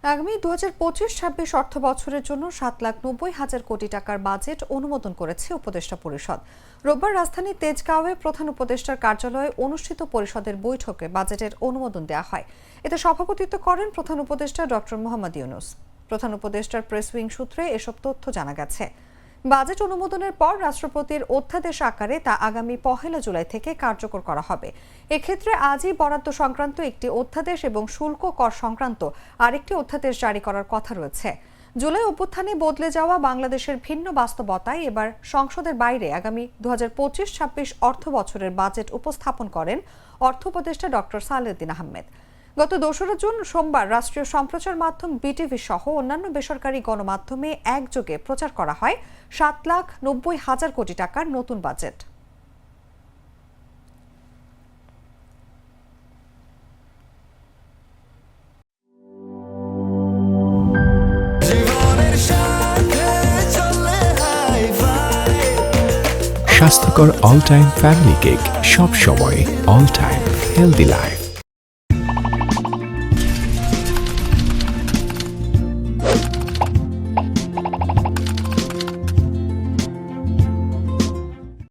আগামী ২০২৫-২৬ অর্থ বছরের জন্য ৭,৯০,০০০ কোটি টাকার বাজেট অনুমোদন করেছে উপদেষ্টা পরিষদ। রোববার রাজধানীর তেজগাঁওয়ে প্রধান উপদেষ্টার কার্যালয়ে অনুষ্ঠিত পরিষদের বৈঠকে বাজেটের অনুমোদন দেওয়া হয়। এতে সভাপতিত্ব করেন প্রধান উপদেষ্টা ডক্টর মোহাম্মদ ইউনূস। প্রধান উপদেষ্টার প্রেস উইং সূত্রে এসব তথ্য জানা গেছে। বাজেট অনুমোদনের পর রাষ্ট্রপতির অধ্যাদেশ আকারে তা আগামী ১ জুলাই থেকে কার্যকর করা হবে। এক্ষেত্রে আজই বরাদ্দ সংক্রান্ত একটি অধ্যাদেশ এবং শুল্ক কর সংক্রান্ত আরেকটি অধ্যাদেশ জারি করার কথা রয়েছে। জুলাই অভ্যুত্থানে বদলে যাওয়া বাংলাদেশের ভিন্ন বাস্তবতায় এবার সংসদের বাইরে আগামী ২০২৫-২৬ অর্থ বছরের বাজেট উপস্থাপন করেন অর্থ উপদেষ্টা ডক্টর সালেউদ্দিন আহমেদ। গত ২রা জুন সোমবার রাষ্ট্রীয় সম্প্রচার মাধ্যম বিটিভি সহ অন্যান্য বেসরকারি গণমাধ্যমে একযোগে প্রচার করা হয় ৭,৯০,০০০ কোটি টাকার নতুন বাজেট। স্বাস্থ্যকর অল টাইম ফ্যামিলি কেক, সব সময় অল টাইম হেলদি লাইফ।